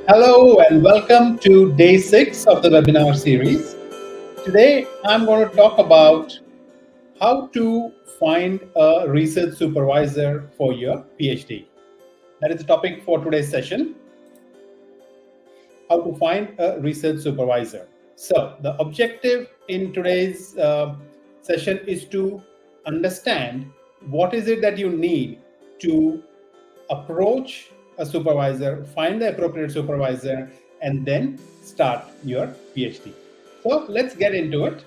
Hello and welcome to day 6 of the webinar series. Today I'm going to talk about how to find a research supervisor for your PhD. That is the topic for today's session. How to find a research supervisor. So the objective in today's session is to understand what is it that you need to approach a supervisor, find the appropriate supervisor, and then start your PhD. So let's get into it.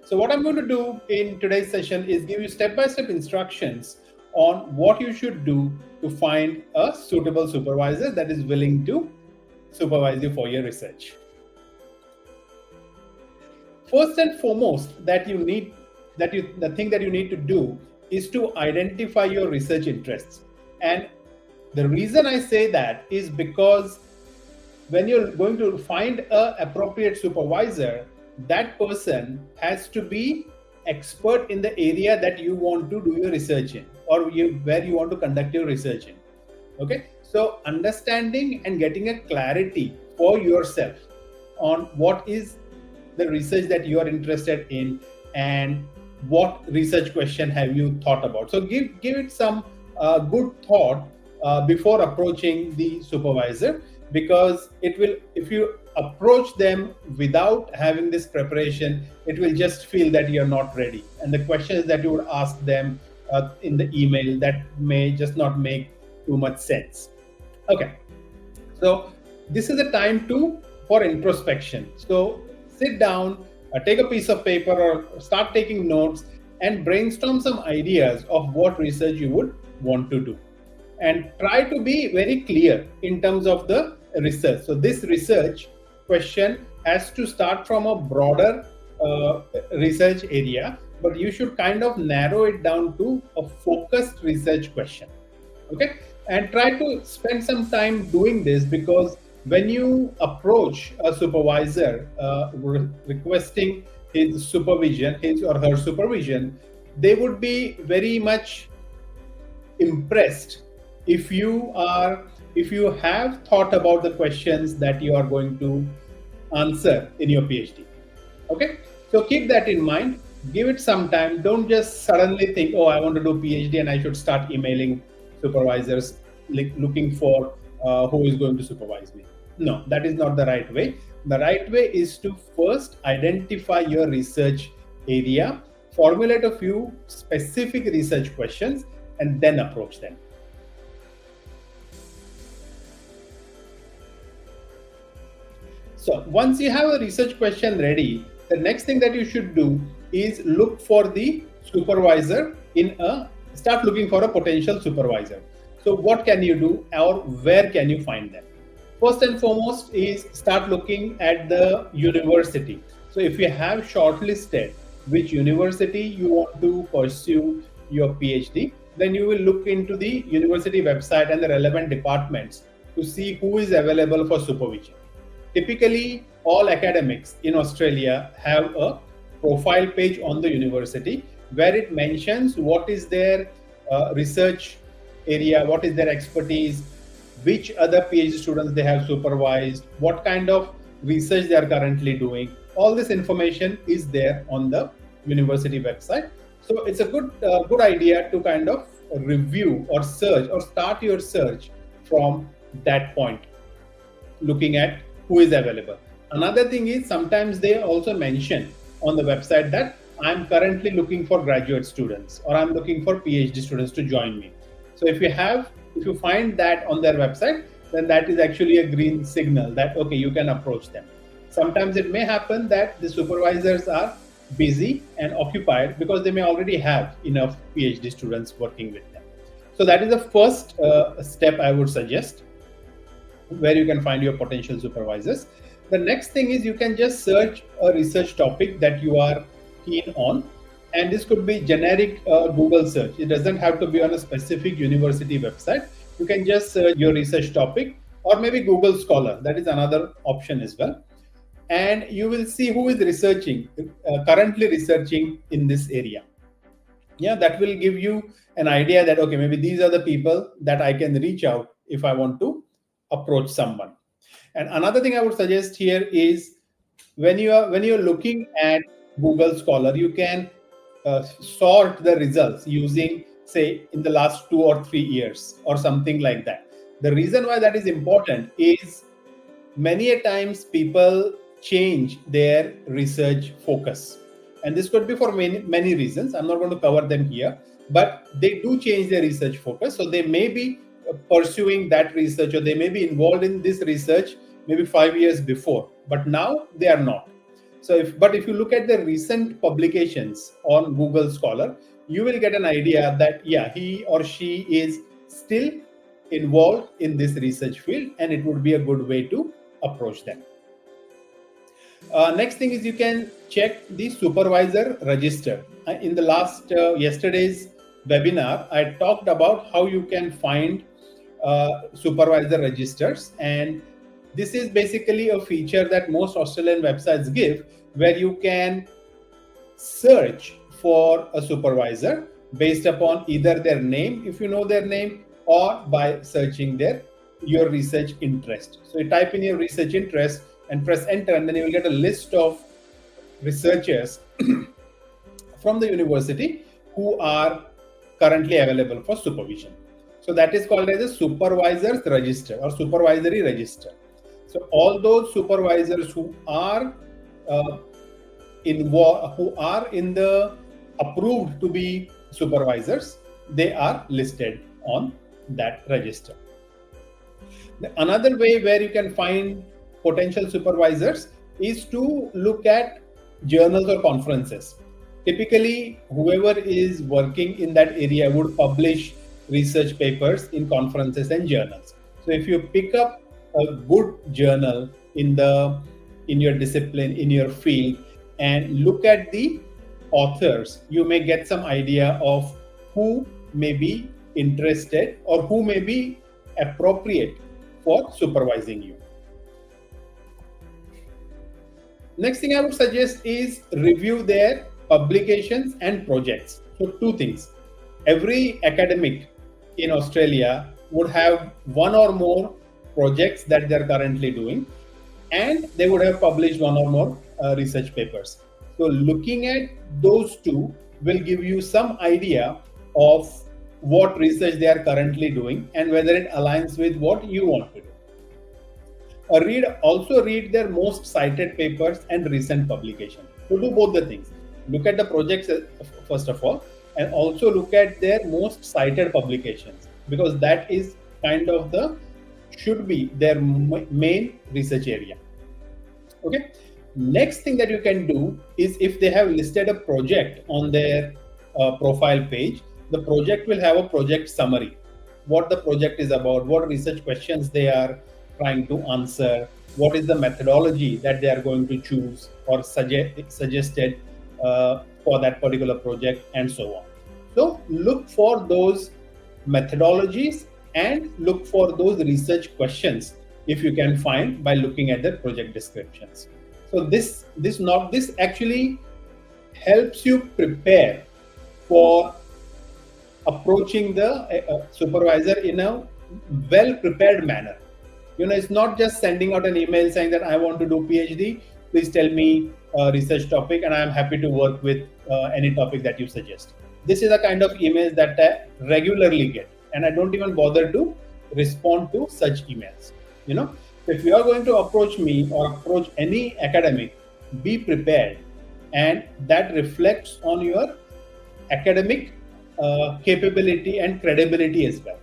So what I'm going to do in today's session is give you step-by-step instructions on what you should do to find a suitable supervisor that is willing to supervise you for your research. First and foremost, the thing that you need to do is to identify your research interests. And the reason I say that is because when you're going to find an appropriate supervisor, that person has to be expert in the area that you want to do your research in, or where you want to conduct your research in. Okay, so understanding and getting a clarity for yourself on what is the research that you are interested in and what research question have you thought about. So give it some good thought before approaching the supervisor, because it will, if you approach them without having this preparation, it will just feel that you're not ready, and the questions that you would ask them in the email, that may just not make too much sense. Okay, so this is the time for introspection. So sit down, take a piece of paper or start taking notes and brainstorm some ideas of what research you would want to do, and try to be very clear in terms of the research. So this research question has to start from a broader research area, but you should kind of narrow it down to a focused research question. Okay, and try to spend some time doing this, because when you approach a supervisor requesting his supervision, his or her supervision, they would be very much impressed if you have thought about the questions that you are going to answer in your PhD. Okay, so keep that in mind. Give it some time. Don't just suddenly think, oh, I want to do PhD and I should start emailing supervisors looking for who is going to supervise me. No, that is not the right way. The right way is to first identify your research area, formulate a few specific research questions, and then approach them. So once you have a research question ready, the next thing that you should do is look for the supervisor start looking for a potential supervisor. So what can you do, or where can you find them? First and foremost is start looking at the university. So if you have shortlisted which university you want to pursue your PhD, then you will look into the university website and the relevant departments to see who is available for supervision. Typically, all academics in Australia have a profile page on the university where it mentions what is their research area, what is their expertise, which other PhD students they have supervised, what kind of research they are currently doing. All this information is there on the university website. So it's a good idea to kind of review or search or start your search from that point, looking at who is available. Another thing is, sometimes they also mention on the website that I'm currently looking for graduate students, or I'm looking for PhD students to join me. So if you find that on their website, then that is actually a green signal that, okay, you can approach them. Sometimes it may happen that the supervisors are busy and occupied because they may already have enough PhD students working with them. So that is the first step I would suggest, where you can find your potential supervisors. The next thing is, you can just search a research topic that you are keen on. And this could be generic Google search. It doesn't have to be on a specific university website. You can just search your research topic, or maybe Google Scholar. That is another option as well. And you will see who is currently researching in this area. Yeah, that will give you an idea that, okay, maybe these are the people that I can reach out if I want to approach someone. And another thing I would suggest here is when you're looking at Google Scholar, you can sort the results using, say, in the last 2 or 3 years or something like that. The reason why that is important is many a times people change their research focus, and this could be for many reasons. I'm not going to cover them here, but they do change their research focus. So they may be pursuing that research, or they may be involved in this research maybe 5 years before, but now they are not. So if you look at the recent publications on Google Scholar, you will get an idea that yeah, he or she is still involved in this research field, and it would be a good way to approach them. Next thing is you can check the supervisor register. In the last yesterday's webinar, I talked about how you can find supervisor registers, and this is basically a feature that most Australian websites give, where you can search for a supervisor based upon either their name, if you know their name, or by searching your research interest. So you type in your research interest and press enter, and then you will get a list of researchers from the university who are currently available for supervision. So that is called as a supervisors register or supervisory register. So all those supervisors who are involved, who are in the approved to be supervisors, they are listed on that register. Another way where you can find potential supervisors is to look at journals or conferences. Typically, whoever is working in that area would publish research papers in conferences and journals. So if you pick up a good journal in your discipline, in your field, and look at the authors, you may get some idea of who may be interested or who may be appropriate for supervising you. Next thing I would suggest is review their publications and projects. So two things. Every academic in Australia would have one or more projects that they're currently doing, and they would have published one or more research papers. So looking at those two will give you some idea of what research they are currently doing and whether it aligns with what you want to do. Also read their most cited papers and recent publications. So do both the things. Look at the projects first of all, and also look at their most cited publications, because that is kind of should be their main research area. Okay. Next thing that you can do is, if they have listed a project on their profile page, the project will have a project summary. What the project is about, what research questions they are trying to answer, what is the methodology that they are going to choose or suggested for that particular project, and so on. So look for those methodologies and look for those research questions if you can find by looking at the project descriptions. So this actually helps you prepare for approaching the supervisor in a well-prepared manner. It's not just sending out an email saying that I want to do PhD, please tell me a research topic and I am happy to work with any topic that you suggest. This is a kind of emails that I regularly get, and I don't even bother to respond to such emails. If you are going to approach me or approach any academic, be prepared, and that reflects on your academic capability and credibility as well.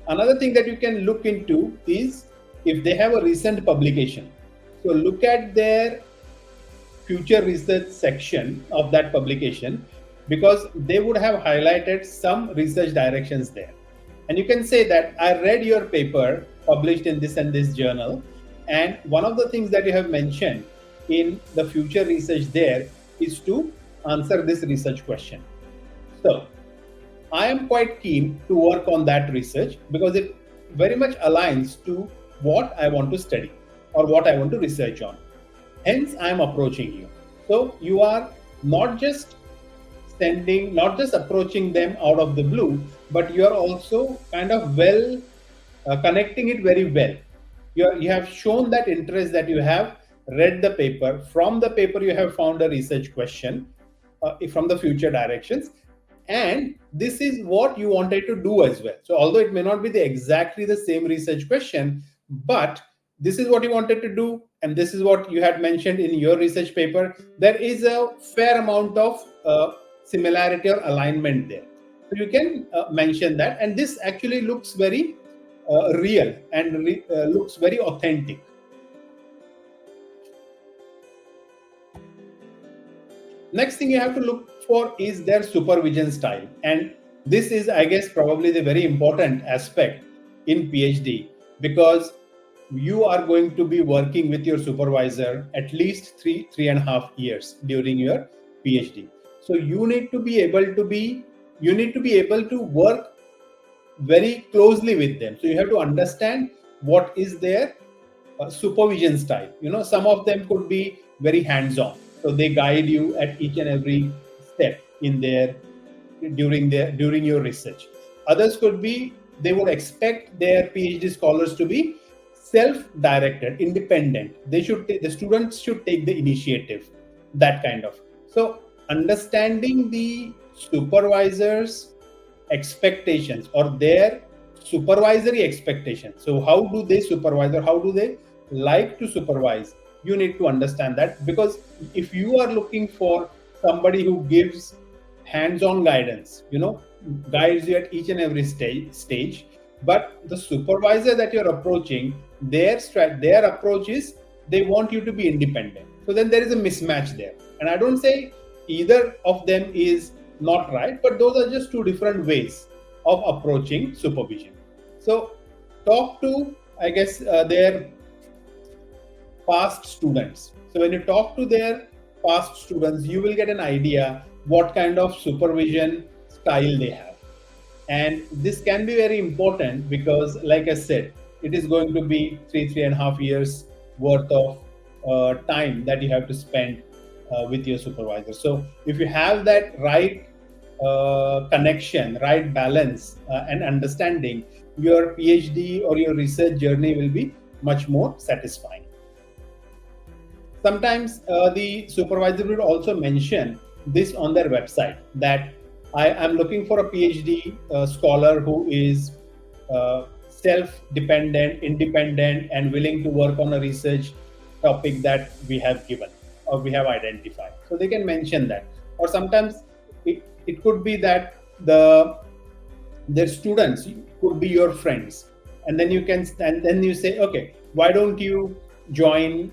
Another thing that you can look into is if they have a recent publication. So look at their future research section of that publication, because they would have highlighted some research directions there. And you can say that I read your paper published in this and this journal, and one of the things that you have mentioned in the future research there is to answer this research question. So I am quite keen to work on that research because it very much aligns to what I want to study or what I want to research on. Hence, I am approaching you. So you are not just sending, not just approaching them out of the blue, but you are also kind of connecting it very well. You have shown that interest, that you have read the paper. From the paper, you have found a research question from the future directions, and this is what you wanted to do as well. So although it may not be exactly the same research question, but this is what you wanted to do, and this is what you had mentioned in your research paper. There is a fair amount of similarity or alignment there. So you can mention that, and this actually looks very real and looks very authentic. Next thing you have to look for is their supervision style, and this is, I guess, probably the very important aspect in PhD, because you are going to be working with your supervisor at least 3.5 years during your PhD. So you need to be able to work very closely with them. So you have to understand what is their supervision style. Some of them could be very hands-on, so they guide you at each and every step during your research. Others could be, they would expect their PhD scholars to be self-directed, independent. The students should take the initiative, that kind of. So understanding the supervisors' expectations or their supervisory expectations. So how do they supervise, or how do they like to supervise? You need to understand that, because if you are looking for somebody who gives hands-on guidance, guides you at each and every stage, but the supervisor that you're approaching, their approach is they want you to be independent. So then there is a mismatch there. And I don't say either of them is not right, but those are just two different ways of approaching supervision. So talk to, I guess, their past students. So when you talk to their past students, you will get an idea what kind of supervision style they have. And this can be very important because, like I said, it is going to be 3.5 years worth of time that you have to spend with your supervisor. So if you have that right connection, right balance and understanding, your PhD or your research journey will be much more satisfying. Sometimes the supervisor will also mention this on their website, that I am looking for a PhD scholar who is self-dependent, independent, and willing to work on a research topic that we have given or we have identified. So they can mention that. Or sometimes it could be that their students could be your friends, and then you say, okay, why don't you join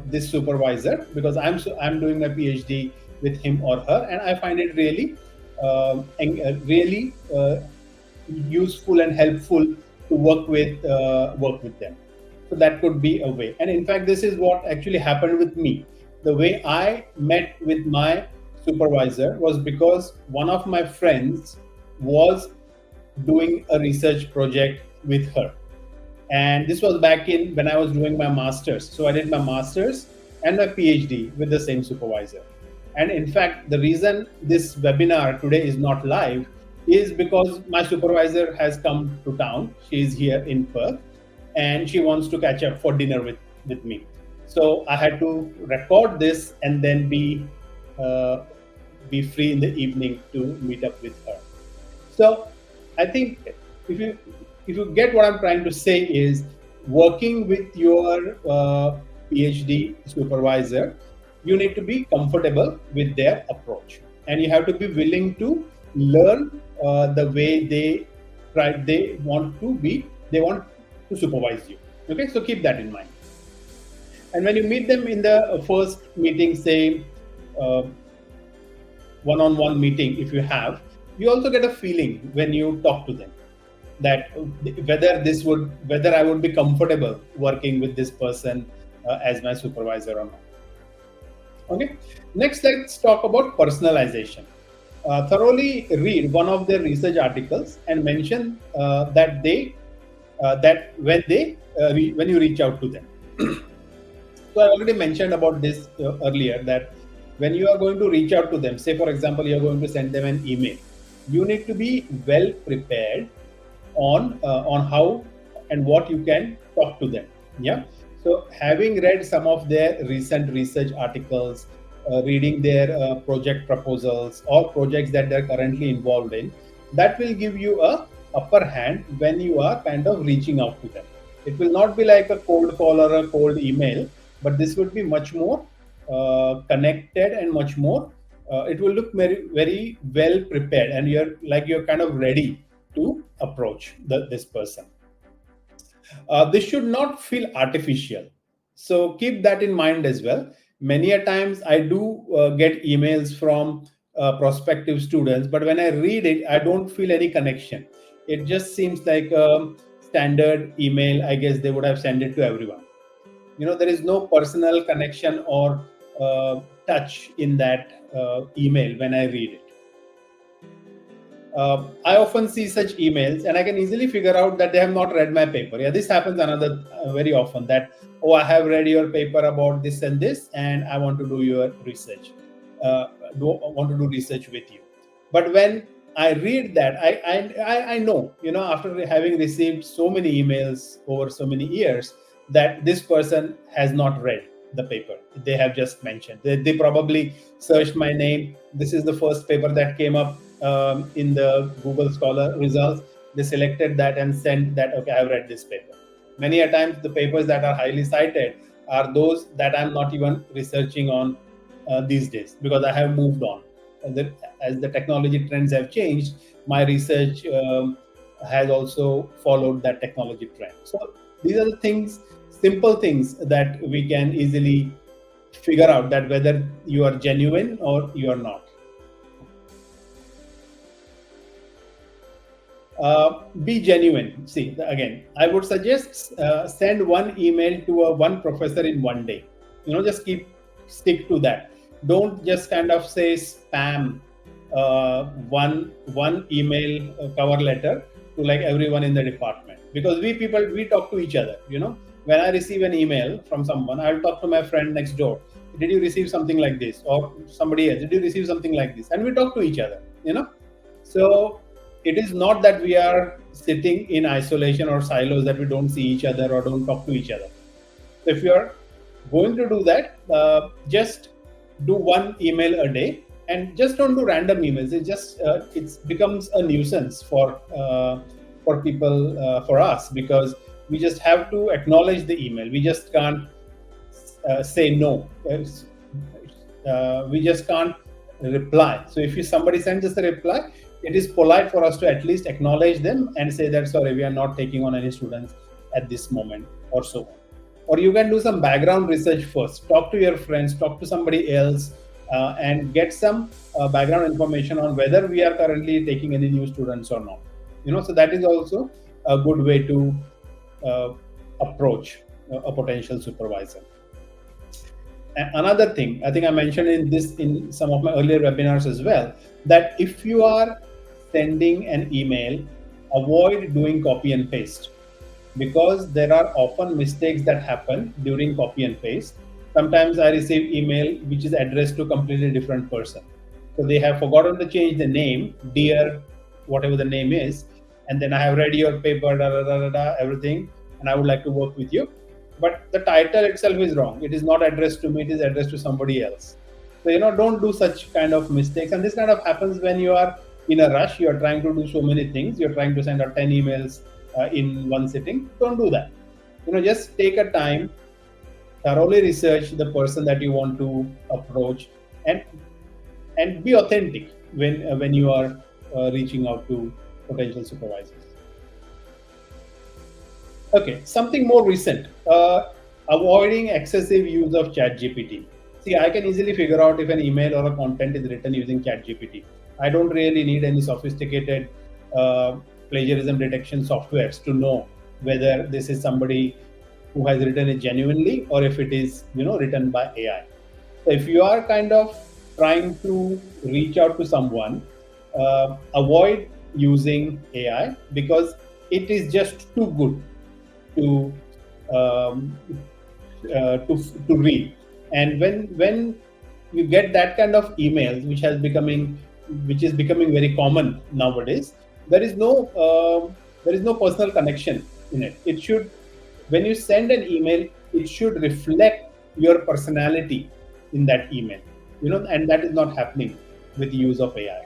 this supervisor, because I'm doing my PhD with him or her, and I find it really useful and helpful to work with them. So that could be a way. And in fact, this is what actually happened with me. The way I met with my supervisor was because one of my friends was doing a research project with her. And this was back when I was doing my master's. So I did my master's and my PhD with the same supervisor. And in fact, the reason this webinar today is not live is because my supervisor has come to town. She is here in Perth, and she wants to catch up for dinner with me. So I had to record this and then be free in the evening to meet up with her. So I think if you get what I'm trying to say is, working with your PhD supervisor, you need to be comfortable with their approach, and you have to be willing to learn the way they want to supervise you. Okay, so keep that in mind. And when you meet them in the first meeting, say one-on-one meeting, if you have, you also get a feeling when you talk to them that whether I would be comfortable working with this person as my supervisor or not. Okay. Next, let's talk about personalization. Thoroughly read one of their research articles and mention that when you reach out to them. So I already mentioned about this earlier, that when you are going to reach out to them, say for example, you're going to send them an email, you need to be well prepared on how and what you can talk to them. Yeah. So having read some of their recent research articles, reading their project proposals or projects that they're currently involved in, that will give you a upper hand when you are kind of reaching out to them. It will not be like a cold call or a cold email, but this would be much more connected and much more. It will look very, very well prepared, and you're kind of ready to approach this person. This should not feel artificial. So keep that in mind as well. Many a times I do get emails from prospective students, but when I read it, I don't feel any connection. It just seems like a standard email. I guess they would have sent it to everyone. There is no personal connection or touch in that email when I read it. I often see such emails and I can easily figure out that they have not read my paper. Yeah, this happens very often, that, oh, I have read your paper about this and this, and I want to do your research. Want to do research with you. But when I read that, I know, after having received so many emails over so many years, that this person has not read the paper. They have just mentioned. They probably searched my name. This is the first paper that came up in the Google Scholar results. They selected that and sent that, okay, I have read this paper. Many a times the papers that are highly cited are those that I'm not even researching on these days, because I have moved on. As the technology trends have changed, my research has also followed that technology trend. So these are the things, simple things that we can easily figure out that whether you are genuine or you are not. Be genuine. See, again, I would suggest send one email to one professor in one day. Just stick to that. Don't just kind of say spam one email cover letter to like everyone in the department, because we talk to each other. When I receive an email from someone, I'll talk to my friend next door. Did you receive something like this? Or somebody else, did you receive something like this? And we talk to each other. So it is not that we are sitting in isolation or silos, that we don't see each other or don't talk to each other. So if you are going to do that, just do one email a day, and just don't do random emails. It becomes a nuisance for people, for us, because we just have to acknowledge the email. We just can't say no. We just can't reply. So if somebody sends us a reply, it is polite for us to at least acknowledge them and say that, sorry, we are not taking on any students at this moment, or so on. Or you can do some background research first. Talk to your friends, talk to somebody else, and get some background information on whether we are currently taking any new students or not. So that is also a good way to approach a potential supervisor. And another thing, I think I mentioned in some of my earlier webinars as well, that if you are sending an email, avoid doing copy and paste, because there are often mistakes that happen during copy and paste. Sometimes I receive email which is addressed to a completely different person. So they have forgotten to change the name, dear, whatever the name is, and then I have read your paper, everything, and I would like to work with you. But the title itself is wrong. It is not addressed to me, it is addressed to somebody else. So, don't do such kind of mistakes. And this kind of happens when you are in a rush, you are trying to do so many things, you're trying to send out 10 emails in one sitting. Don't do that. Just take a time, thoroughly research the person that you want to approach, and be authentic when you are reaching out to potential supervisors. Okay, something more recent, avoiding excessive use of ChatGPT. See, I can easily figure out if an email or a content is written using ChatGPT. I don't really need any sophisticated plagiarism detection softwares to know whether this is somebody who has written it genuinely or if it is, written by AI. So if you are kind of trying to reach out to someone, avoid using AI, because it is just too good to read. And when you get that kind of emails, which is becoming very common nowadays, there is no personal connection in it. It should, when you send an email, it should reflect your personality in that email, and that is not happening with the use of AI.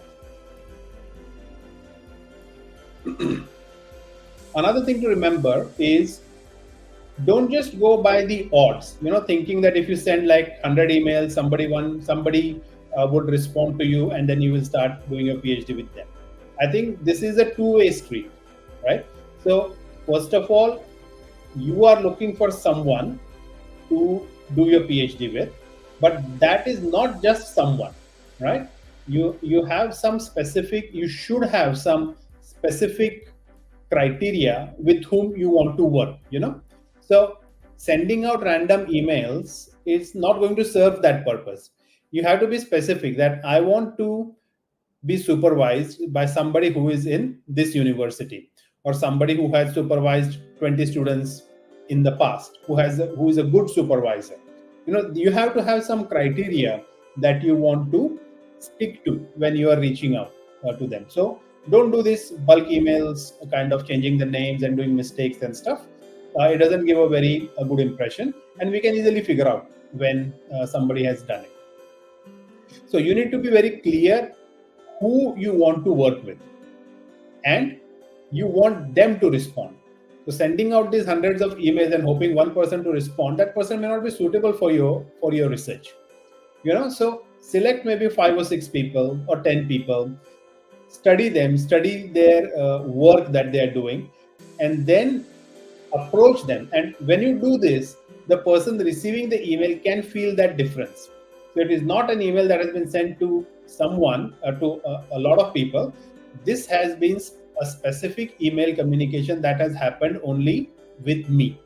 Another thing to remember is, don't just go by the odds, thinking that if you send like 100 emails, somebody would respond to you, and then you will start doing your PhD with them. I think this is a two-way street, right? So first of all, you are looking for someone to do your PhD with, but that is not just someone, right? You should have some specific criteria with whom you want to work. So sending out random emails is not going to serve that purpose. You have to be specific that I want to be supervised by somebody who is in this university, or somebody who has supervised 20 students in the past, who is a good supervisor. You have to have some criteria that you want to stick to when you are reaching out to them. So don't do this bulk emails, kind of changing the names and doing mistakes and stuff. It doesn't give a good impression, and we can easily figure out when somebody has done it. So you need to be very clear who you want to work with, and you want them to respond. So sending out these hundreds of emails and hoping one person to respond, that person may not be suitable for your research. So select maybe 5 or 6 people or 10 people, study them, study their work that they are doing, and then approach them. And when you do this, the person receiving the email can feel that difference. So it is not an email that has been sent to someone, to a lot of people. This has been a specific email communication that has happened only with me,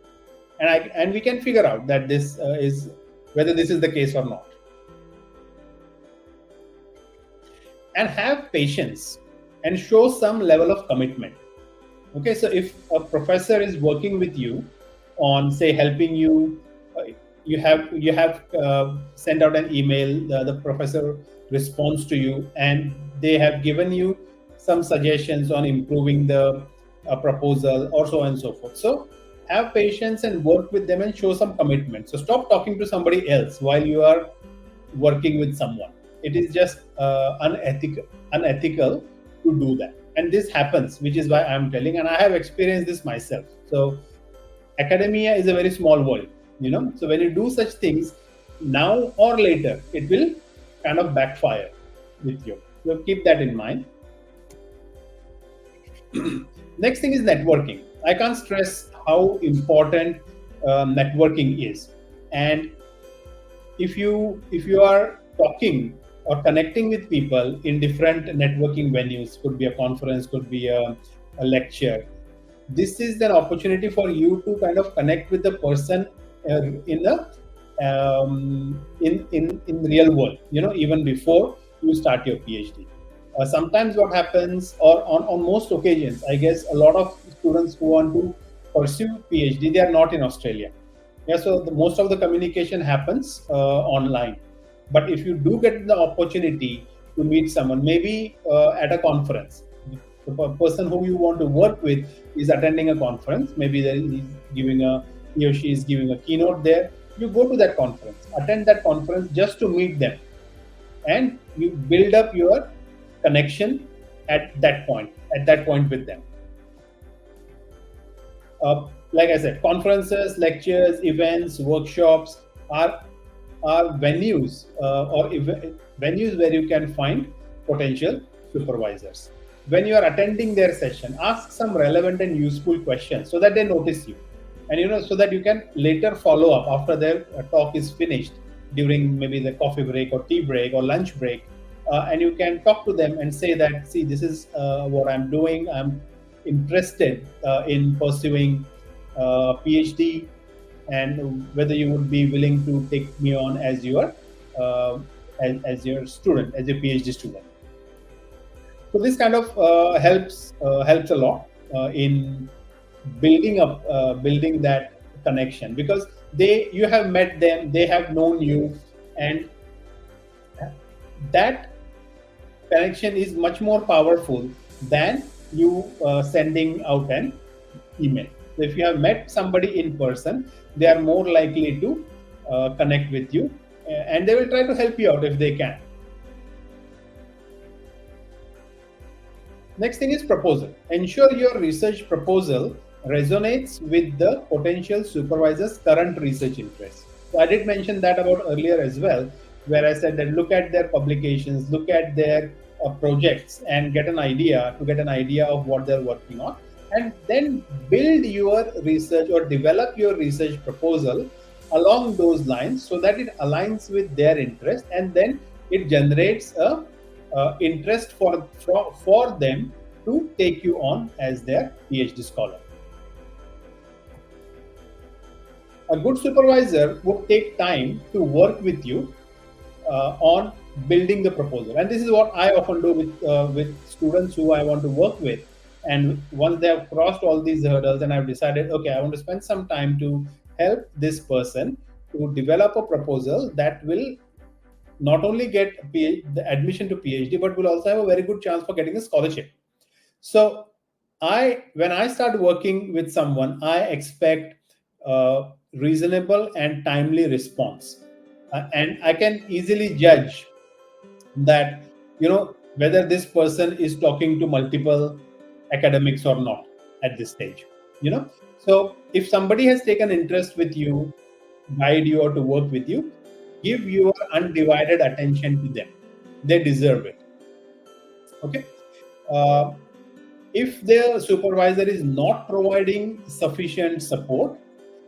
and we can figure out that this is whether this is the case or not. And have patience and show some level of commitment. Okay, so if a professor is working with you on, say, helping you, you have sent out an email, the professor responds to you, and they have given you some suggestions on improving the proposal, or so on and so forth. So have patience and work with them and show some commitment. So stop talking to somebody else while you are working with someone. It is just unethical to do that. And this happens, which is why I'm telling, and I have experienced this myself. So academia is a very small world, So when you do such things, now or later, it will kind of backfire with you. So keep that in mind. Next thing is networking. I can't stress how important networking is. And if you are talking or connecting with people in different networking venues, could be a conference, could be a lecture, this is an opportunity for you to kind of connect with the person in real world, even before you start your PhD. Sometimes what happens, or on most occasions, I guess a lot of students who want to pursue PhD, they are not in Australia. So most of the communication happens online. But if you do get the opportunity to meet someone, maybe at a conference, the person who you want to work with is attending a conference, maybe he or she is giving a keynote there, you go to that conference, attend that conference just to meet them, and you build up your connection at that point with them. Like I said, conferences, lectures, events, workshops are venues venues where you can find potential supervisors. When you are attending their session, ask some relevant and useful questions so that they notice you, and so that you can later follow up after their talk is finished, during maybe the coffee break or tea break or lunch break, and you can talk to them and say that, see, this is what I'm doing. I'm interested in pursuing PhD, and whether you would be willing to take me on as your student, as your PhD student. So this kind of helps a lot in building that connection, because you have met them, they have known you, and that connection is much more powerful than you sending out an email. So if you have met somebody in person, they are more likely to connect with you, and they will try to help you out if they can. Next thing is proposal. Ensure your research proposal resonates with the potential supervisor's current research interests. So I did mention that about earlier as well, where I said that look at their publications, look at their projects, and get an idea of what they're working on, and then build your research or develop your research proposal along those lines so that it aligns with their interest, and then it generates a interest for them to take you on as their PhD scholar. A good supervisor would take time to work with you on building the proposal, and this is what I often do with students who I want to work with. And once they have crossed all these hurdles and I've decided, okay, I want to spend some time to help this person to develop a proposal that will not only get the admission to PhD, but will also have a very good chance for getting a scholarship. So when I start working with someone, I expect reasonable and timely response. And I can easily judge that, whether this person is talking to multiple academics or not at this stage. So if somebody has taken interest with you, guide you, or to work with you, give your undivided attention to them. They deserve it. Okay. If the supervisor is not providing sufficient support,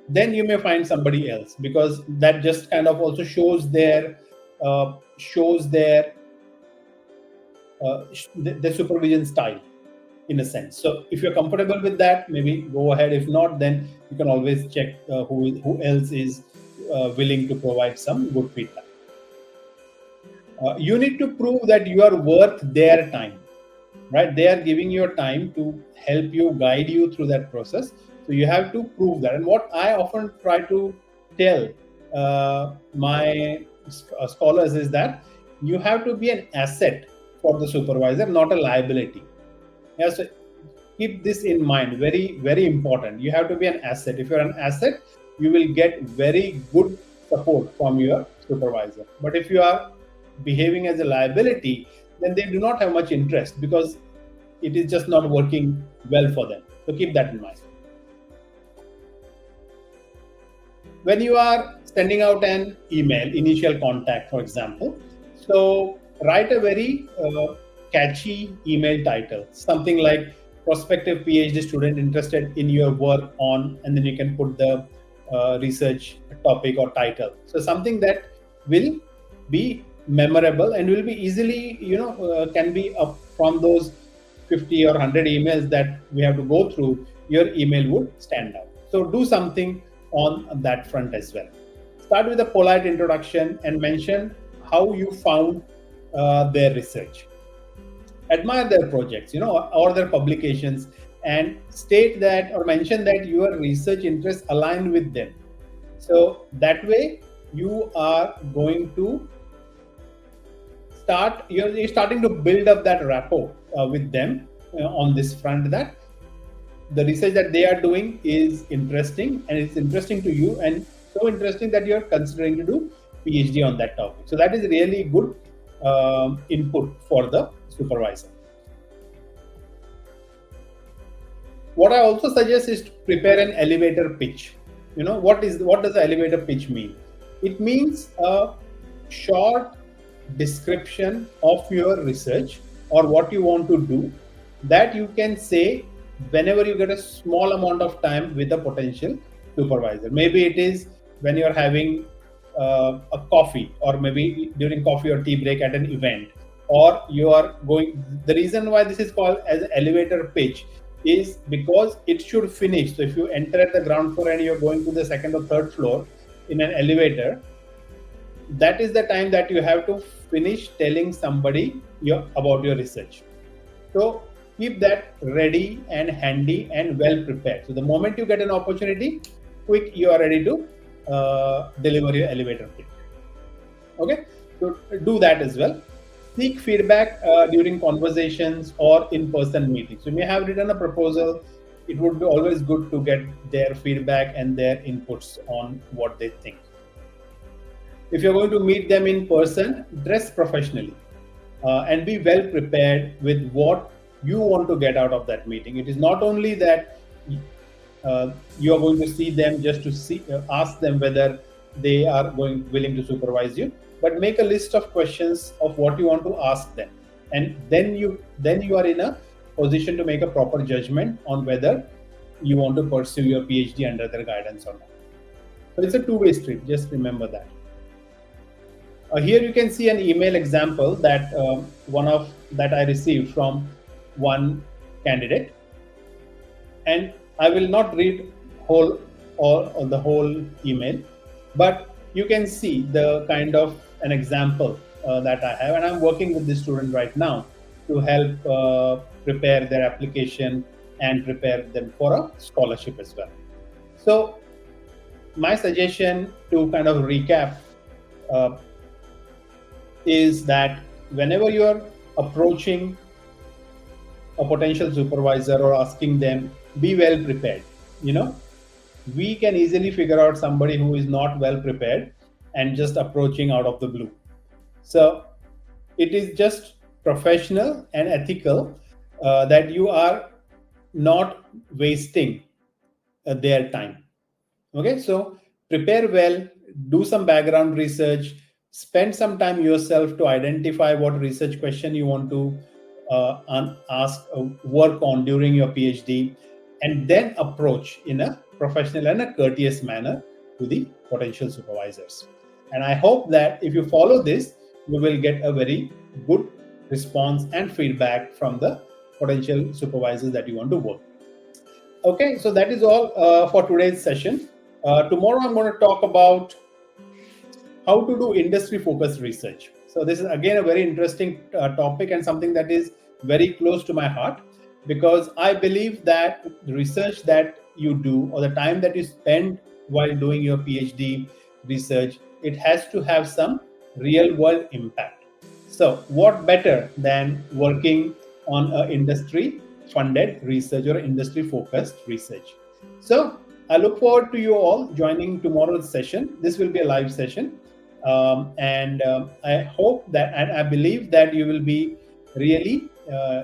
then you may find somebody else, because that just kind of also shows their supervision style, in a sense. So if you're comfortable with that, maybe go ahead. If not, then you can always check who else is willing to provide some good feedback. You need to prove that you are worth their time, right? They are giving your time to help you, guide you through that process. So you have to prove that. And what I often try to tell my scholars is that you have to be an asset for the supervisor, not a liability. Yeah, so keep this in mind. Very, very important. You have to be an asset. If you're an asset, you will get very good support from your supervisor. But if you are behaving as a liability, then they do not have much interest, because it is just not working well for them. So keep that in mind. When you are sending out an email, initial contact, for example, so write a very catchy email title, something like prospective PhD student interested in your work on, and then you can put the research topic or title. So something that will be memorable and will be easily, can be up from those 50 or 100 emails that we have to go through. Your email would stand out. So do something on that front as well. Start with a polite introduction and mention how you found their research. Admire their projects, or their publications, and state that or mention that your research interests align with them. So that way you are going to you're starting to build up that rapport with them on this front, that the research that they are doing is interesting, and it's interesting to you, and so interesting that you're considering to do PhD on that topic. So that is really good input for the supervisor. What I also suggest is to prepare an elevator pitch. What does the elevator pitch mean? It means a short description of your research or what you want to do that you can say whenever you get a small amount of time with a potential supervisor. Maybe it is when you're having a coffee, or maybe during coffee or tea break at an event, or you are going. The reason why this is called as an elevator pitch is because it should finish. So if you enter at the ground floor and you're going to the second or third floor in an elevator, that is the time that you have to finish telling somebody about your research. So keep that ready and handy and well prepared. So the moment you get an opportunity, quick, you are ready to deliver your elevator pitch. Okay, so do that as well. Seek feedback during conversations or in-person meetings. You may have written a proposal. It would be always good to get their feedback and their inputs on what they think. If you're going to meet them in person, dress professionally and be well prepared with what you want to get out of that meeting. It is not only that you are going to see them just to ask them whether they are willing to supervise you, but make a list of questions of what you want to ask them, and then you are in a position to make a proper judgment on whether you want to pursue your PhD under their guidance or not. So it's a two-way street. Just remember that. Here you can see an email example that that I received from one candidate, and I will not read the whole email, but you can see the kind of an example that I have, and I'm working with this student right now to help prepare their application and prepare them for a scholarship as well. So my suggestion to kind of recap is that whenever you are approaching a potential supervisor or asking them, be well prepared. We can easily figure out somebody who is not well prepared and just approaching out of the blue. So it is just professional and ethical that you are not wasting their time. Okay, so prepare well, do some background research, spend some time yourself to identify what research question you want to work on during your PhD, and then approach in a professional and a courteous manner to the potential supervisors. And I hope that if you follow this, you will get a very good response and feedback from the potential supervisors that you want to work with. Okay, so that is all for today's session. Tomorrow I'm going to talk about how to do industry-focused research. So this is again a very interesting topic and something that is very close to my heart, because I believe that the research that you do or the time that you spend while doing your PhD research, it has to have some real-world impact. So what better than working on an industry-funded research or industry-focused research? So I look forward to you all joining tomorrow's session. This will be a live session. I hope that, and I believe that you will be really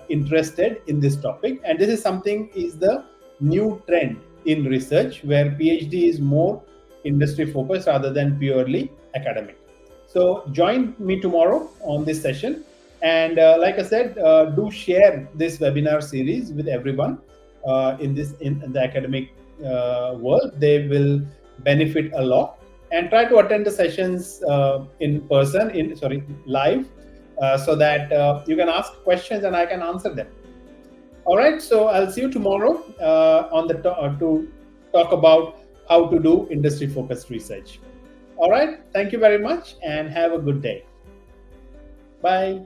interested in this topic. And this is the new trend in research, where PhD is more industry focused rather than purely academic. So join me tomorrow on this session. And like I said, do share this webinar series with everyone in the academic world. They will benefit a lot. And try to attend the sessions in person, live, so that you can ask questions and I can answer them. All right, so I'll see you tomorrow to talk about how to do industry-focused research. All right, thank you very much and have a good day. Bye.